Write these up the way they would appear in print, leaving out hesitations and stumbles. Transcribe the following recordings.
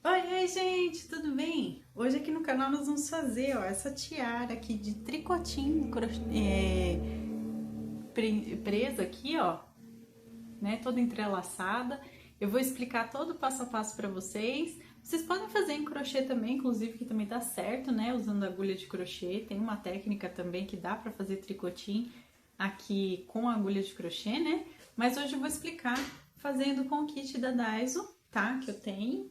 Oi, gente, tudo bem? Hoje aqui no canal nós vamos fazer, ó, essa tiara aqui de tricotinho presa aqui, ó, né, toda entrelaçada. Eu vou explicar todo o passo a passo para vocês. Vocês podem fazer em crochê também, inclusive que também dá certo, né, usando agulha de crochê. Tem uma técnica também que dá para fazer tricotinho aqui com agulha de crochê, né? Mas hoje eu vou explicar fazendo com o kit da Daiso, tá? Que eu tenho.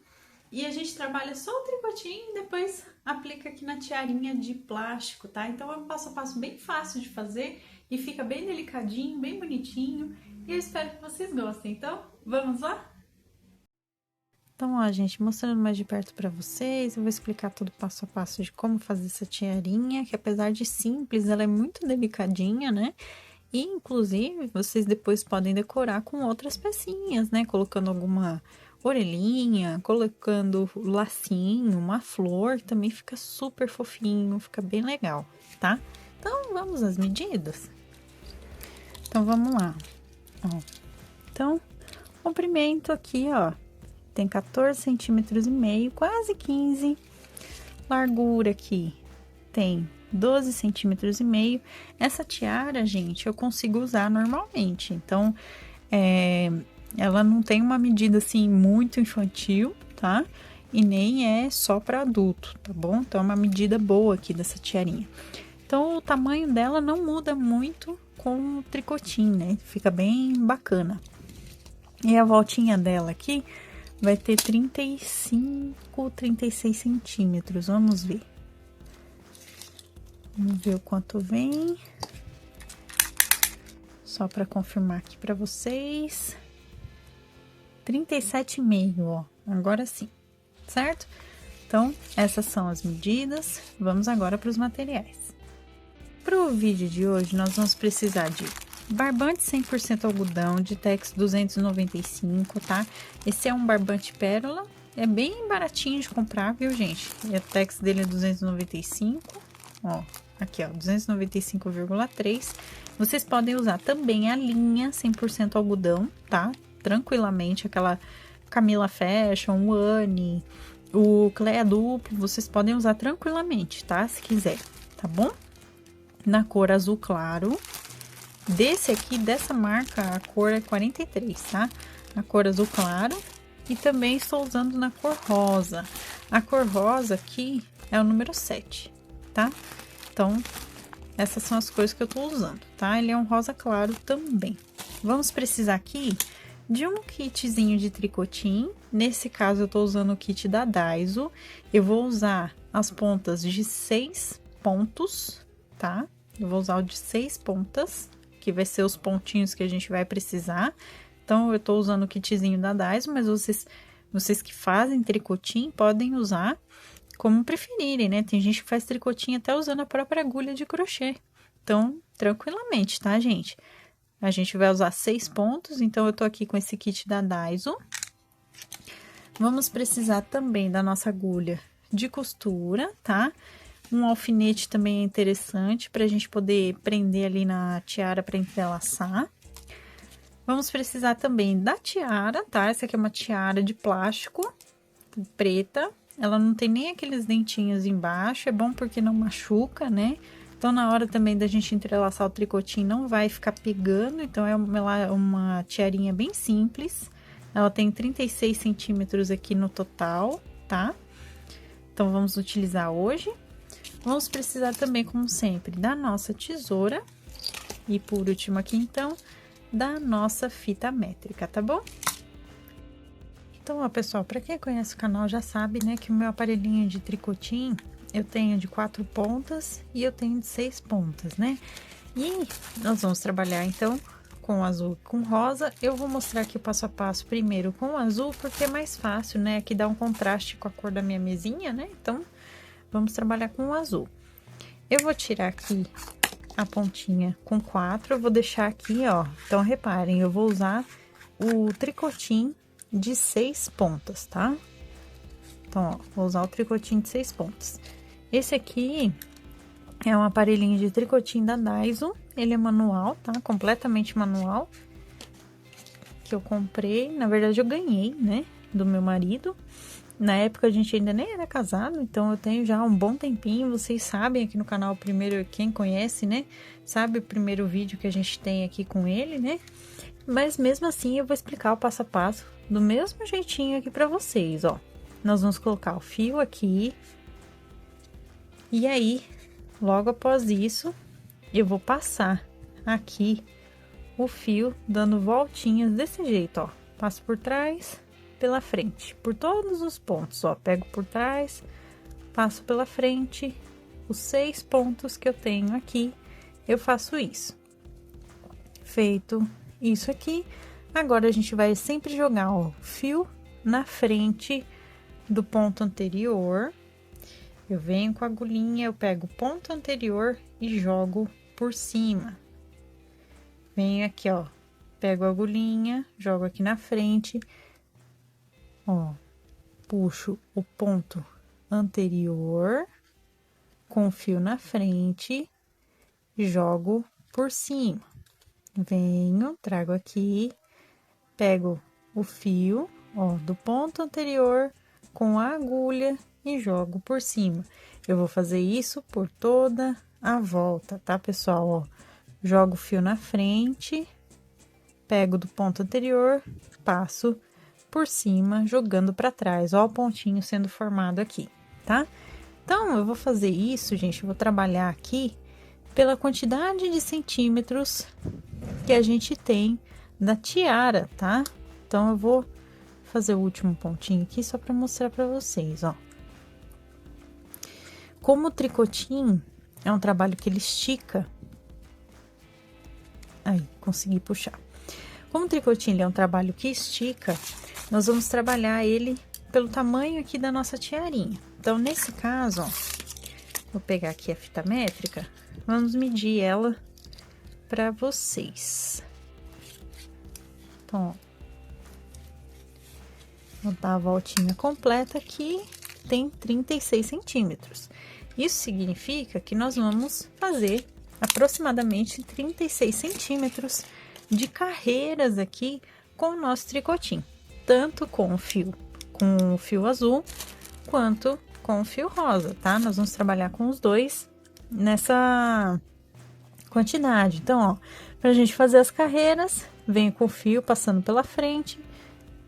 E a gente trabalha só o tricotinho e depois aplica aqui na tiarinha de plástico, tá? Então é um passo a passo bem fácil de fazer e fica bem delicadinho, bem bonitinho. E eu espero que vocês gostem. Então, vamos lá? Então, ó, gente, mostrando mais de perto pra vocês, eu vou explicar todo passo a passo de como fazer essa tiarinha, que apesar de simples, ela é muito delicadinha, né? E, inclusive, vocês depois podem decorar com outras pecinhas, né? Colocando alguma orelhinha, colocando lacinho, uma flor, também fica super fofinho, fica bem legal, tá? Então, vamos às medidas? Então, vamos lá. Ó. Então, comprimento aqui, ó, tem 14 centímetros e meio, quase 15. Largura aqui tem 12 centímetros e meio. Essa tiara, gente, eu consigo usar normalmente. Então, ela não tem uma medida assim muito infantil, tá? E nem é só para adulto, tá bom? Então, é uma medida boa aqui dessa tiarinha. Então, o tamanho dela não muda muito com o tricotinho, né? Fica bem bacana. E a voltinha dela aqui vai ter 35, 36 centímetros. Vamos ver. Vamos ver o quanto vem. Só para confirmar aqui para vocês. 37,5, ó. Agora sim, certo? Então, essas são as medidas. Vamos agora para os materiais. Para o vídeo de hoje, nós vamos precisar de barbante 100% algodão de Tex 295, tá? Esse é um barbante pérola, é bem baratinho de comprar, viu, gente? E a Tex dele é 295, ó, aqui, ó, 295,3. Vocês podem usar também a linha 100% algodão, tá? Tranquilamente, aquela Camila Fashion, o Anne, o Clea Duplo, vocês podem usar tranquilamente, tá? Se quiser, tá bom? Na cor azul claro. Desse aqui, dessa marca, a cor é 43, tá? A cor azul claro. E também estou usando na cor rosa. A cor rosa aqui é o número 7, tá? Então, essas são as cores que eu tô usando, tá? Ele é um rosa claro também. Vamos precisar aqui de um kitzinho de tricotinho. Nesse caso, eu tô usando o kit da Daiso. Eu vou usar as pontas de 6 pontos, tá? Eu vou usar o de 6 pontas, que vai ser os pontinhos que a gente vai precisar. Então, eu tô usando o kitzinho da Daiso, mas vocês que fazem tricotinho podem usar como preferirem, né? Tem gente que faz tricotinho até usando a própria agulha de crochê. Então, tranquilamente, tá, gente? A gente vai usar 6 pontos, então eu tô aqui com esse kit da Daiso. Vamos precisar também da nossa agulha de costura, tá? Um alfinete também é interessante pra gente poder prender ali na tiara para entrelaçar. Vamos precisar também da tiara, tá? Essa aqui é uma tiara de plástico, preta. Ela não tem nem aqueles dentinhos embaixo, é bom porque não machuca, né? Então, na hora também da gente entrelaçar o tricotinho, não vai ficar pegando. Então, é uma tiarinha bem simples. Ela tem 36 centímetros aqui no total, tá? Então, vamos utilizar hoje. Vamos precisar também, como sempre, da nossa tesoura. E por último aqui, então, da nossa fita métrica, tá bom? Então, ó, pessoal, para quem conhece o canal já sabe, né, que o meu aparelhinho de tricotinho, eu tenho de 4 pontas e eu tenho de 6 pontas, né? E nós vamos trabalhar, então, com azul e com rosa. Eu vou mostrar aqui o passo a passo primeiro com azul, porque é mais fácil, né? Aqui dá um contraste com a cor da minha mesinha, né? Então, vamos trabalhar com o azul. Eu vou tirar aqui a pontinha com 4, eu vou deixar aqui, ó. Então, reparem, eu vou usar o tricotinho de 6 pontas, tá? Então, ó, vou usar o tricotinho de 6 pontas. Esse aqui é um aparelhinho de tricotinho da Daiso. Ele é manual, tá? Completamente manual. Que eu comprei, na verdade eu ganhei, né? Do meu marido. Na época a gente ainda nem era casado, então eu tenho já um bom tempinho. Vocês sabem aqui no canal, primeiro, quem conhece, né? Sabe o primeiro vídeo que a gente tem aqui com ele, né? Mas mesmo assim eu vou explicar o passo a passo do mesmo jeitinho aqui pra vocês, ó. Nós vamos colocar o fio aqui. E aí, logo após isso, eu vou passar aqui o fio dando voltinhas desse jeito, ó. Passo por trás, pela frente, por todos os pontos, ó. Pego por trás, passo pela frente, os 6 pontos que eu tenho aqui, eu faço isso. Feito isso aqui, agora a gente vai sempre jogar, ó, fio na frente do ponto anterior. Eu venho com a agulhinha, eu pego o ponto anterior e jogo por cima. Venho aqui, ó, pego a agulhinha, jogo aqui na frente, ó, puxo o ponto anterior com o fio na frente, jogo por cima. Venho, trago aqui, pego o fio, ó, do ponto anterior com a agulha e jogo por cima. Eu vou fazer isso por toda a volta, tá, pessoal? Ó, jogo o fio na frente, pego do ponto anterior, passo por cima, jogando para trás, ó, o pontinho sendo formado aqui, tá? Então, eu vou fazer isso, gente, eu vou trabalhar aqui pela quantidade de centímetros que a gente tem da tiara, tá? Então, eu vou fazer o último pontinho aqui só para mostrar para vocês, ó. Como o tricotinho é um trabalho que ele estica, aí, consegui puxar. Como o tricotinho ele é um trabalho que estica, nós vamos trabalhar ele pelo tamanho aqui da nossa tiarinha. Então, nesse caso, ó, vou pegar aqui a fita métrica, vamos medir ela para vocês. Então, ó, vou dar a voltinha completa aqui, tem 36 centímetros. Isso significa que nós vamos fazer aproximadamente 36 centímetros de carreiras aqui com o nosso tricotinho, tanto com o fio azul, quanto com o fio rosa, tá? Nós vamos trabalhar com os dois nessa quantidade. Então, ó, pra gente fazer as carreiras, venho com o fio passando pela frente,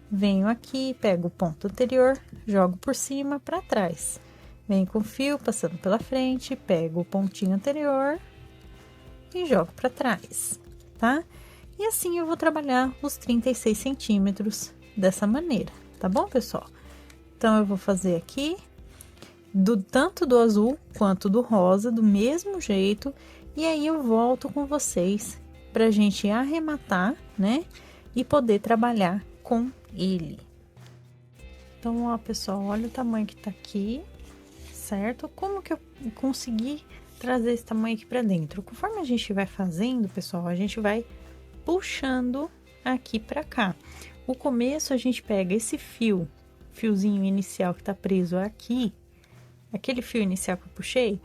venho aqui, pego o ponto anterior, jogo por cima para trás. Venho com o fio passando pela frente, pego o pontinho anterior e jogo para trás, tá? E assim eu vou trabalhar os 36 centímetros dessa maneira, tá bom, pessoal? Então, eu vou fazer aqui, tanto do azul quanto do rosa, do mesmo jeito, e aí eu volto com vocês pra gente arrematar, né? E poder trabalhar com ele. Então, ó, pessoal, olha o tamanho que tá aqui, certo? Como que eu consegui trazer esse tamanho aqui pra dentro? Conforme a gente vai fazendo, pessoal, a gente vai puxando aqui pra cá. O começo a gente pega esse fiozinho inicial que tá preso aqui, aquele fio inicial que eu puxei,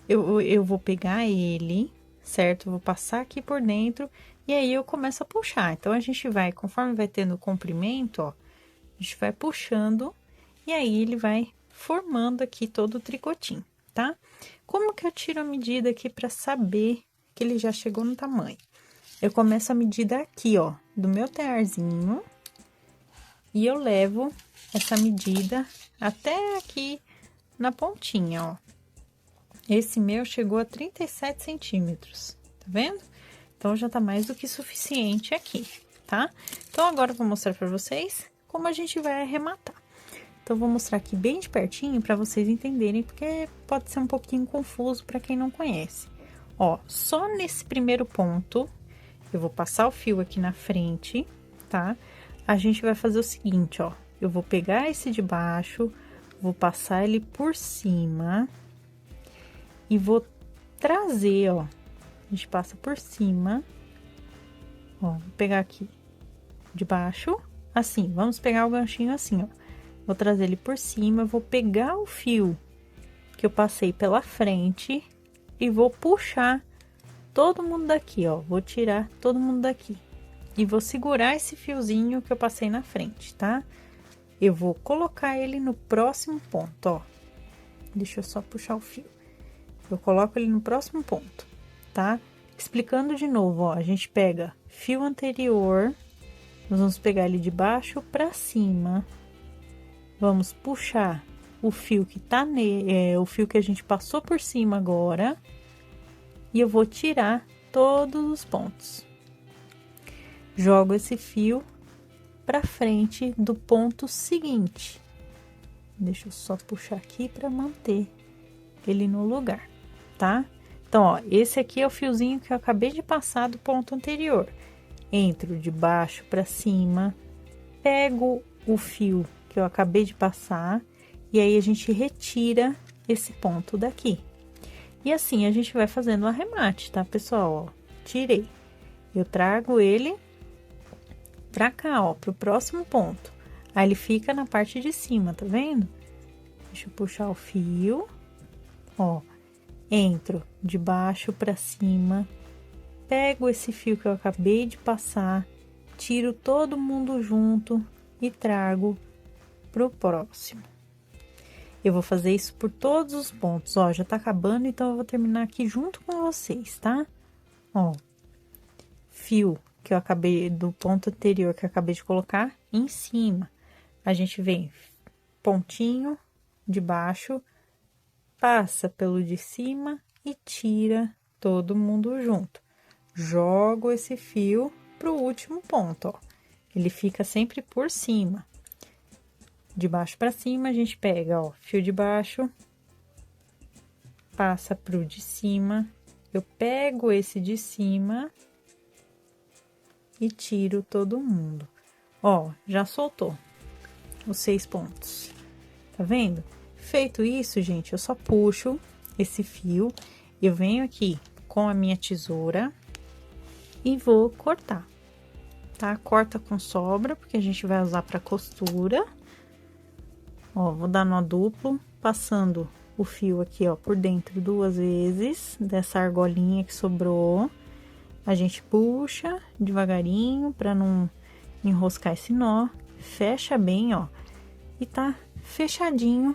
eu vou pegar ele, certo? Vou passar aqui por dentro e aí eu começo a puxar. Então, a gente vai, conforme vai tendo o comprimento, ó, a gente vai puxando e aí ele vai formando aqui todo o tricotinho, tá? Como que eu tiro a medida aqui pra saber que ele já chegou no tamanho? Eu começo a medida aqui, ó, do meu tearzinho e eu levo essa medida até aqui na pontinha, ó. Esse meu chegou a 37 centímetros, tá vendo? Então, já tá mais do que suficiente aqui, tá? Então, agora eu vou mostrar pra vocês como a gente vai arrematar. Então, vou mostrar aqui bem de pertinho pra vocês entenderem, porque pode ser um pouquinho confuso pra quem não conhece. Ó, só nesse primeiro ponto, eu vou passar o fio aqui na frente, tá? A gente vai fazer o seguinte, ó. Eu vou pegar esse de baixo, vou passar ele por cima e vou trazer, ó. A gente passa por cima, ó. Vou pegar aqui de baixo, assim. Vamos pegar o ganchinho assim, ó. Vou trazer ele por cima, vou pegar o fio que eu passei pela frente e vou puxar todo mundo daqui, ó. Vou tirar todo mundo daqui e vou segurar esse fiozinho que eu passei na frente, tá? eu vou colocar ele no próximo ponto, ó. Deixa eu só puxar o fio. Eu coloco ele no próximo ponto, tá? Explicando de novo, ó, a gente pega fio anterior, nós vamos pegar ele de baixo pra cima, vamos puxar o fio que tá o fio que a gente passou por cima agora, e eu vou tirar todos os pontos. Jogo esse fio pra frente do ponto seguinte. Deixa eu só puxar aqui para manter ele no lugar, tá? Então, ó, esse aqui é o fiozinho que eu acabei de passar do ponto anterior. Entro de baixo para cima, pego o fio que eu acabei de passar e aí a gente retira esse ponto daqui. E assim a gente vai fazendo o arremate, tá, pessoal? Ó, tirei. Eu trago ele pra cá, ó, pro próximo ponto. Aí ele fica na parte de cima, tá vendo? Deixa eu puxar o fio, ó, entro de baixo pra cima, pego esse fio que eu acabei de passar, tiro todo mundo junto e trago pro próximo. Eu vou fazer isso por todos os pontos, ó, já tá acabando, então eu vou terminar aqui junto com vocês, tá? Ó, fio que eu acabei, do ponto anterior que eu acabei de colocar em cima. A gente vem pontinho de baixo, passa pelo de cima e tira todo mundo junto. Jogo esse fio pro último ponto, ó. Ele fica sempre por cima. De baixo para cima, a gente pega, ó, fio de baixo, passa pro de cima. Eu pego esse de cima e tiro todo mundo. Ó, já soltou os 6 pontos, tá vendo? Feito isso, gente, eu só puxo esse fio, eu venho aqui com a minha tesoura e vou cortar, tá? Corta com sobra, porque a gente vai usar para costura. Ó, vou dar nó duplo, passando o fio aqui, ó, por dentro 2 vezes, dessa argolinha que sobrou. A gente puxa devagarinho para não enroscar esse nó, fecha bem, ó, e tá fechadinho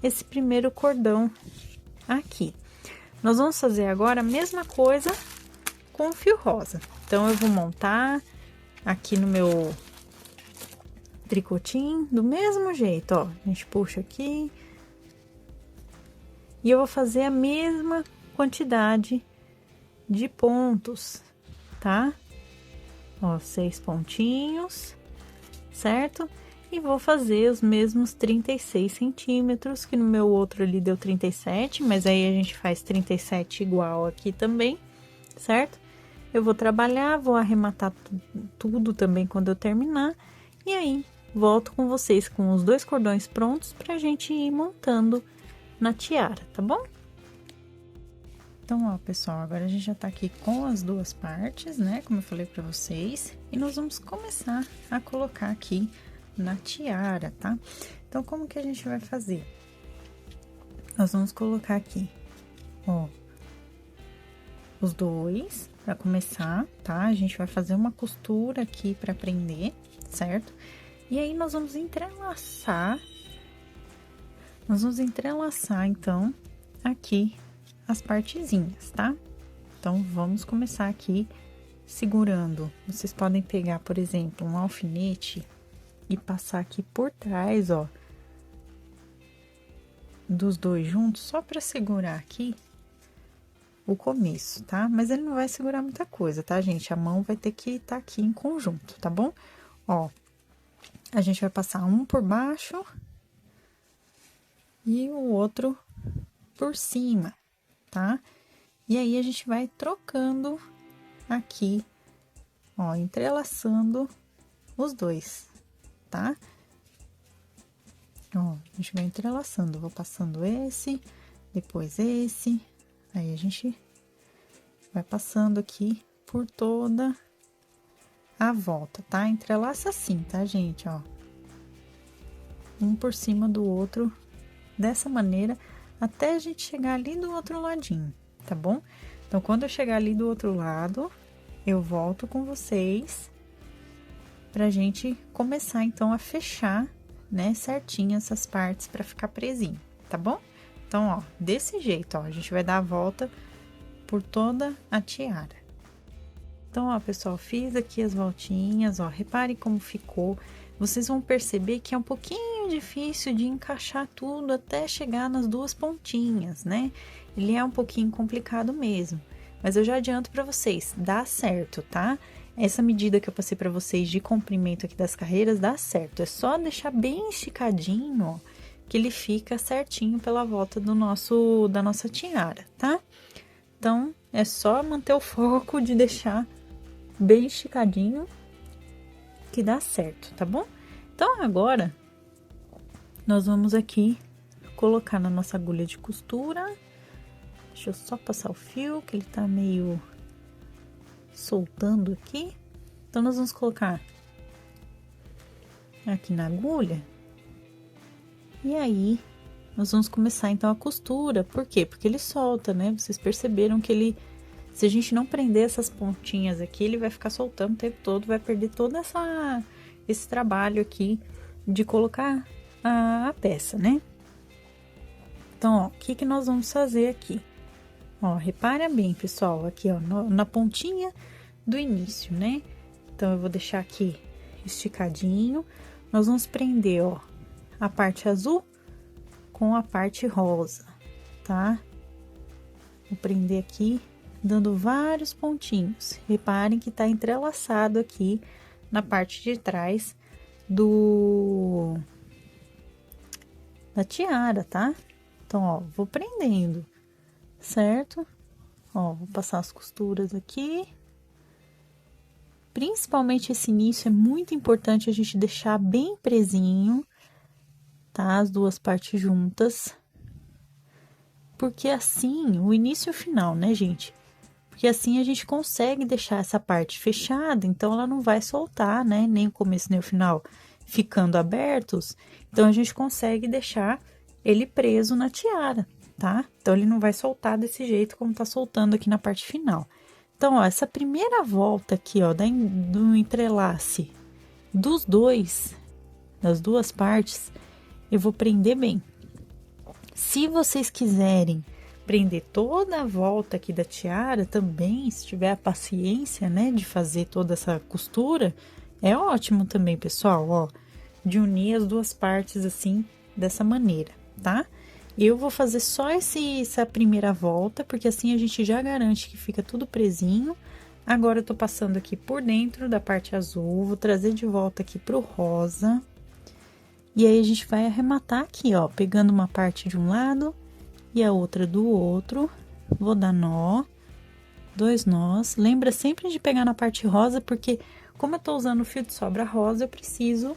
esse primeiro cordão aqui. Nós vamos fazer agora a mesma coisa com o fio rosa. Então, eu vou montar aqui no meu tricotinho do mesmo jeito, ó. A gente puxa aqui e eu vou fazer a mesma quantidade de pontos, tá? Ó, 6 pontinhos, certo? E vou fazer os mesmos 36 centímetros, que no meu outro ali deu 37, mas aí a gente faz 37 igual aqui também, certo? Eu vou trabalhar, vou arrematar tudo também quando eu terminar, e aí volto com vocês com os 2 cordões prontos pra gente ir montando na tiara, tá bom? Então, ó, pessoal, agora a gente já tá aqui com as 2 partes, né? Como eu falei pra vocês. E nós vamos começar a colocar aqui na tiara, tá? Então, como que a gente vai fazer? Nós vamos colocar aqui, ó, os 2 pra começar, tá? A gente vai fazer uma costura aqui pra prender, certo? E aí, nós vamos entrelaçar, então, aqui as partezinhas, tá? Então, vamos começar aqui segurando. Vocês podem pegar, por exemplo, um alfinete e passar aqui por trás, ó, dos 2 juntos, só pra segurar aqui o começo, tá? Mas ele não vai segurar muita coisa, tá, gente? A mão vai ter que estar aqui em conjunto, tá bom? Ó, a gente vai passar um por baixo e o outro por cima, tá? E aí, a gente vai trocando aqui, ó, entrelaçando os 2, tá? Ó, a gente vai entrelaçando, vou passando esse, depois esse, aí a gente vai passando aqui por toda a volta, tá? Entrelaça assim, tá, gente? Ó, um por cima do outro, dessa maneira, até a gente chegar ali do outro ladinho, tá bom? Então, quando eu chegar ali do outro lado, eu volto com vocês pra gente começar, então, a fechar né, certinho essas partes para ficar presinho, tá bom? Então, ó, desse jeito, ó, a gente vai dar a volta por toda a tiara. Então, ó, pessoal, fiz aqui as voltinhas, ó, reparem como ficou. Vocês vão perceber que é um pouquinho difícil de encaixar tudo até chegar nas duas pontinhas, né? Ele é um pouquinho complicado mesmo, mas eu já adianto para vocês, dá certo, tá? Essa medida que eu passei para vocês de comprimento aqui das carreiras dá certo. É só deixar bem esticadinho, ó, que ele fica certinho pela volta da nossa tiara, tá? Então, é só manter o foco de deixar bem esticadinho que dá certo, tá bom? Então, agora, nós vamos aqui colocar na nossa agulha de costura. Deixa eu só passar o fio, que ele tá meio soltando aqui. Então, nós vamos colocar aqui na agulha. E aí, nós vamos começar, então, a costura. Por quê? Porque ele solta, né? Vocês perceberam que ele... Se a gente não prender essas pontinhas aqui, ele vai ficar soltando o tempo todo, vai perder todo esse trabalho aqui de colocar a peça, né? Então, ó, o que nós vamos fazer aqui? Ó, repara bem, pessoal, aqui, ó, na pontinha do início, né? Então, eu vou deixar aqui esticadinho. Nós vamos prender, ó, a parte azul com a parte rosa, tá? Vou prender aqui, dando vários pontinhos. Reparem que tá entrelaçado aqui na parte de trás da tiara, tá? Então, ó, vou prendendo, certo? Ó, vou passar as costuras aqui. Principalmente esse início é muito importante a gente deixar bem presinho, tá? As duas partes juntas. Porque assim, o início e o final, né, gente? Porque assim a gente consegue deixar essa parte fechada, então ela não vai soltar, né? Nem o começo nem o final ficando abertos. Então, a gente consegue deixar ele preso na tiara, tá? Então, ele não vai soltar desse jeito como tá soltando aqui na parte final. Então, ó, essa primeira volta aqui, ó, do entrelace das duas partes, eu vou prender bem. Se vocês quiserem prender toda a volta aqui da tiara também, se tiver a paciência, né, de fazer toda essa costura, é ótimo também, pessoal, ó, de unir as duas partes assim, dessa maneira, tá? Eu vou fazer só essa primeira volta, porque assim a gente já garante que fica tudo presinho. Agora, eu tô passando aqui por dentro da parte azul, vou trazer de volta aqui pro rosa. E aí, a gente vai arrematar aqui, ó, pegando uma parte de um lado e a outra do outro. Vou dar nó, 2 nós. Lembra sempre de pegar na parte rosa, porque como eu tô usando o fio de sobra rosa, eu preciso,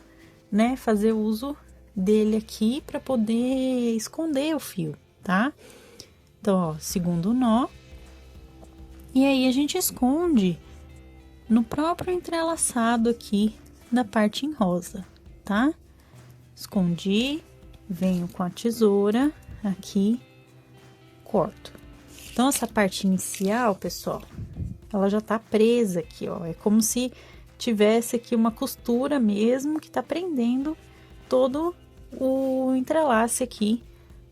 né, fazer uso dele aqui para poder esconder o fio, tá? Então, ó, segundo nó. E aí, a gente esconde no próprio entrelaçado aqui da parte em rosa, tá? Escondi, venho com a tesoura aqui, corto. Então, essa parte inicial, pessoal, ela já tá presa aqui, ó. É como se tivesse aqui uma costura mesmo que tá prendendo todo o entrelace aqui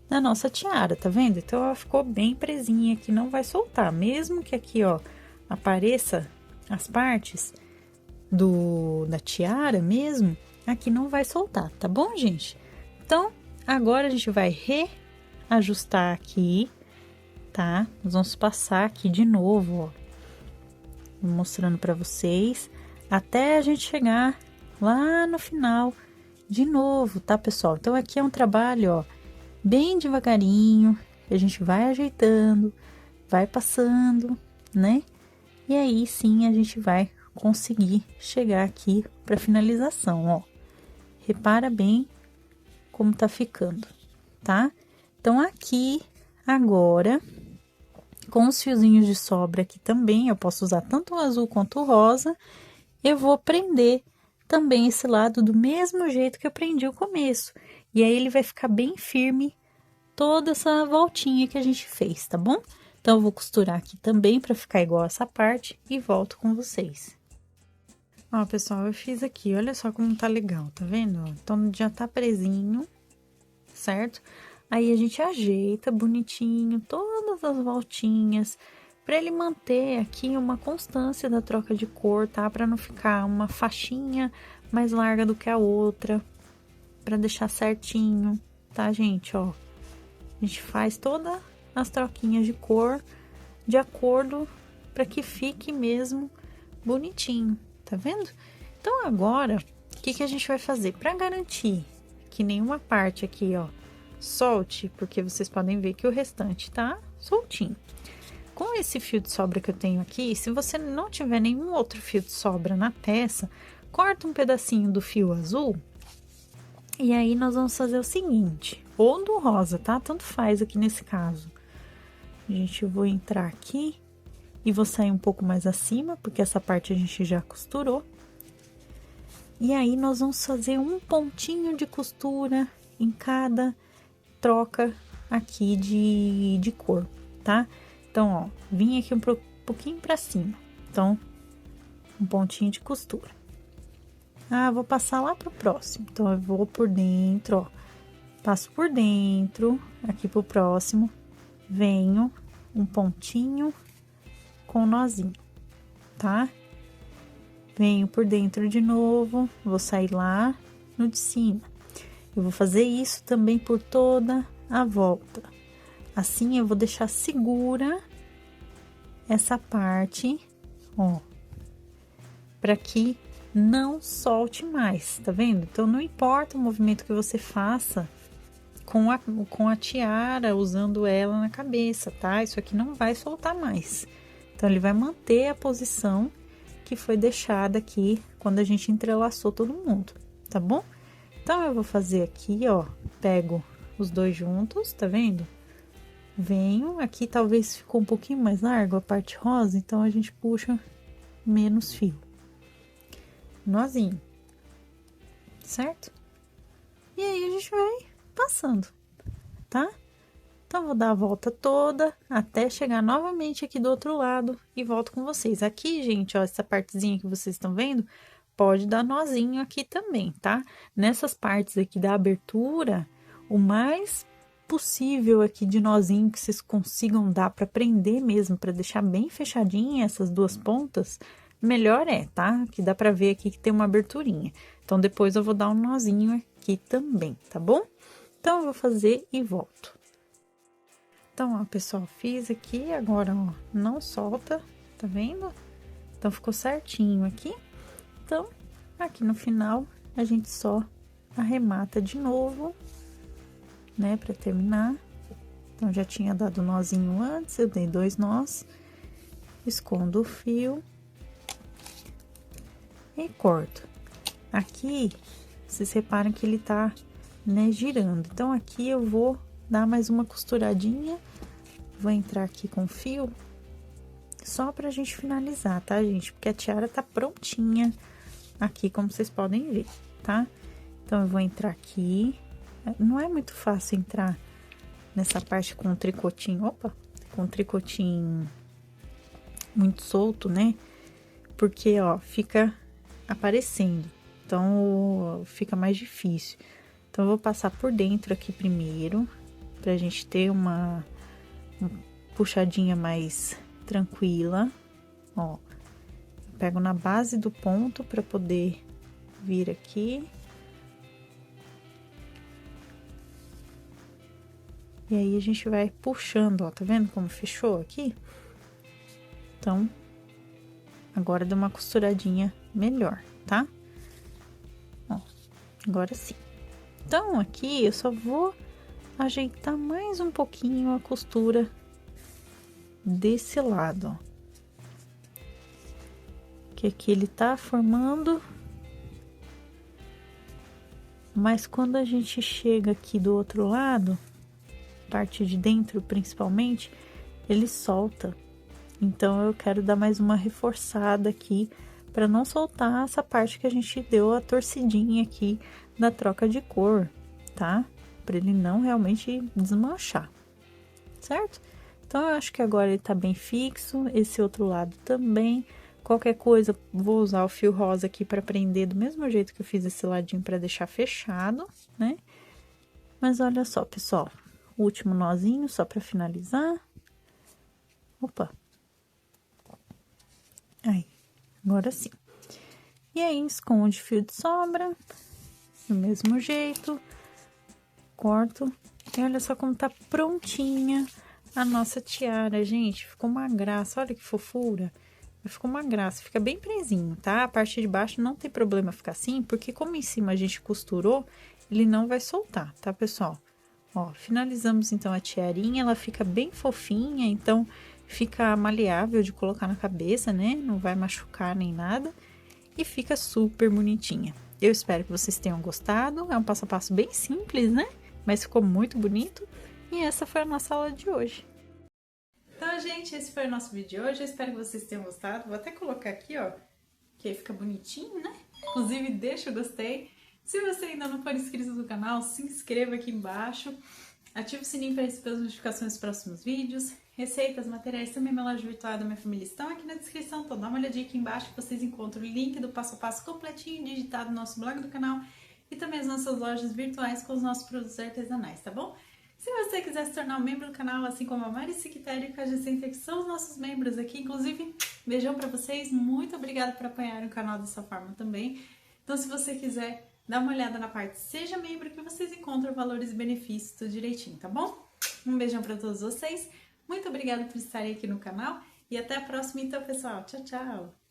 na nossa tiara, tá vendo? Então, ela ficou bem presinha aqui, não vai soltar. Mesmo que aqui, ó, apareça as partes da tiara mesmo, aqui não vai soltar, tá bom, gente? Então, agora a gente vai reajustar aqui, tá? Nós vamos passar aqui de novo, ó. Vou mostrando pra vocês, até a gente chegar lá no final de novo, tá, pessoal? Então, aqui é um trabalho, ó, bem devagarinho, a gente vai ajeitando, vai passando, né? E aí, sim, a gente vai conseguir chegar aqui pra finalização, ó. Repara bem como tá ficando, tá? Então, aqui, agora, com os fiozinhos de sobra aqui também, eu posso usar tanto o azul quanto o rosa, eu vou prender também esse lado do mesmo jeito que eu prendi o começo. E aí, ele vai ficar bem firme toda essa voltinha que a gente fez, tá bom? Então, eu vou costurar aqui também para ficar igual essa parte e volto com vocês. Ó, pessoal, eu fiz aqui, olha só como tá legal, tá vendo? Então, já tá presinho, certo? Aí, a gente ajeita bonitinho todas as voltinhas, pra ele manter aqui uma constância da troca de cor, tá? Pra não ficar uma faixinha mais larga do que a outra, pra deixar certinho, tá, gente? Ó, a gente faz todas as troquinhas de cor de acordo pra que fique mesmo bonitinho. Tá vendo? Então, agora, o que a gente vai fazer? Para garantir que nenhuma parte aqui, ó, solte, porque vocês podem ver que o restante tá soltinho. Com esse fio de sobra que eu tenho aqui, se você não tiver nenhum outro fio de sobra na peça, corta um pedacinho do fio azul. E aí, nós vamos fazer o seguinte, ou do rosa, tá? Tanto faz aqui nesse caso. Gente, eu vou entrar aqui e vou sair um pouco mais acima, porque essa parte a gente já costurou. E aí, nós vamos fazer um pontinho de costura em cada troca aqui de cor, tá? Então, ó, vim aqui um pouquinho pra cima. Então, um pontinho de costura. Ah, vou passar lá pro próximo. Então, eu vou por dentro, ó. Passo por dentro, aqui pro próximo. Venho um pontinho com nozinho, tá? Venho por dentro de novo, vou sair lá no de cima. Eu vou fazer isso também por toda a volta. Assim, eu vou deixar segura essa parte, ó, para que não solte mais, tá vendo? Então, não importa o movimento que você faça com a tiara, usando ela na cabeça, tá? Isso aqui não vai soltar mais. Então, ele vai manter a posição que foi deixada aqui quando a gente entrelaçou todo mundo, tá bom? Então, eu vou fazer aqui, ó, pego os dois juntos, tá vendo? Venho, aqui talvez ficou um pouquinho mais largo a parte rosa, então a gente puxa menos fio. Nozinho, certo? E aí, a gente vai passando, tá? Então, vou dar a volta toda até chegar novamente aqui do outro lado e volto com vocês. Aqui, gente, ó, essa partezinha que vocês estão vendo, pode dar nozinho aqui também, tá? Nessas partes aqui da abertura, o mais possível aqui de nozinho que vocês consigam dar para prender mesmo, para deixar bem fechadinha essas duas pontas, melhor é, tá? Que dá para ver aqui que tem uma aberturinha. Então, depois eu vou dar um nozinho aqui também, tá bom? Então, eu vou fazer e volto. Então, ó, pessoal, fiz aqui, agora, ó, não solta, tá vendo? Então, ficou certinho aqui. Então, aqui no final, a gente só arremata de novo, né, pra terminar. Então, já tinha dado nozinho antes, eu dei 2 nós, escondo o fio e corto. Aqui, vocês reparam que ele tá, né, girando. Então, aqui eu vou dar mais uma costuradinha, vou entrar aqui com fio, só pra gente finalizar, tá, gente? Porque a tiara tá prontinha aqui, como vocês podem ver, tá? Então, eu vou entrar aqui, não é muito fácil entrar nessa parte com o tricotinho, opa, com o tricotinho muito solto, né? Porque, ó, fica aparecendo, então, fica mais difícil. Então, eu vou passar por dentro aqui primeiro, pra gente ter uma puxadinha mais tranquila, ó. Pego na base do ponto pra poder vir aqui. E aí, a gente vai puxando, ó, tá vendo como fechou aqui? Então, agora deu uma costuradinha melhor, tá? Ó, agora sim. Então, aqui eu só vou ajeitar mais um pouquinho a costura desse lado, ó. Que aqui ele tá formando, mas quando a gente chega aqui do outro lado, parte de dentro principalmente, ele solta. Então, eu quero dar mais uma reforçada aqui, para não soltar essa parte que a gente deu a torcidinha aqui da troca de cor, tá? Para ele não realmente desmanchar, certo? Então, eu acho que agora ele tá bem fixo, esse outro lado também. Qualquer coisa, vou usar o fio rosa aqui para prender do mesmo jeito que eu fiz esse ladinho para deixar fechado, né? Mas olha só, pessoal, o último nozinho só para finalizar. Opa! Aí, agora sim. E aí, esconde fio de sobra, do mesmo jeito, corto. E olha só como tá prontinha a nossa tiara, gente. Ficou uma graça, olha que fofura. Ficou uma graça, fica bem presinho, tá? A parte de baixo não tem problema ficar assim, porque como em cima a gente costurou, ele não vai soltar, tá, pessoal? Ó, finalizamos então a tiarinha, ela fica bem fofinha, então fica maleável de colocar na cabeça, né? Não vai machucar nem nada e fica super bonitinha. Eu espero que vocês tenham gostado, é um passo a passo bem simples, né? Mas ficou muito bonito e essa foi a nossa aula de hoje. Então, gente, esse foi o nosso vídeo de hoje. Eu espero que vocês tenham gostado. Vou até colocar aqui, ó, que aí fica bonitinho, né? Inclusive, deixa o gostei. Se você ainda não for inscrito no canal, se inscreva aqui embaixo. Ative o sininho para receber as notificações dos próximos vídeos. Receitas, materiais, também minha loja virtual da minha família estão aqui na descrição. Então, dá uma olhadinha aqui embaixo que vocês encontram o link do passo a passo completinho digitado no nosso blog do canal. E também as nossas lojas virtuais com os nossos produtos artesanais, tá bom? Se você quiser se tornar um membro do canal, assim como a Mari Siquitério e a Jacenta, que são os nossos membros aqui, inclusive, beijão pra vocês, muito obrigada por apoiar o canal dessa forma também. Então, se você quiser, dá uma olhada na parte Seja Membro, que vocês encontram valores e benefícios tudo direitinho, tá bom? Um beijão pra todos vocês, muito obrigada por estarem aqui no canal e até a próxima então, pessoal. Tchau, tchau!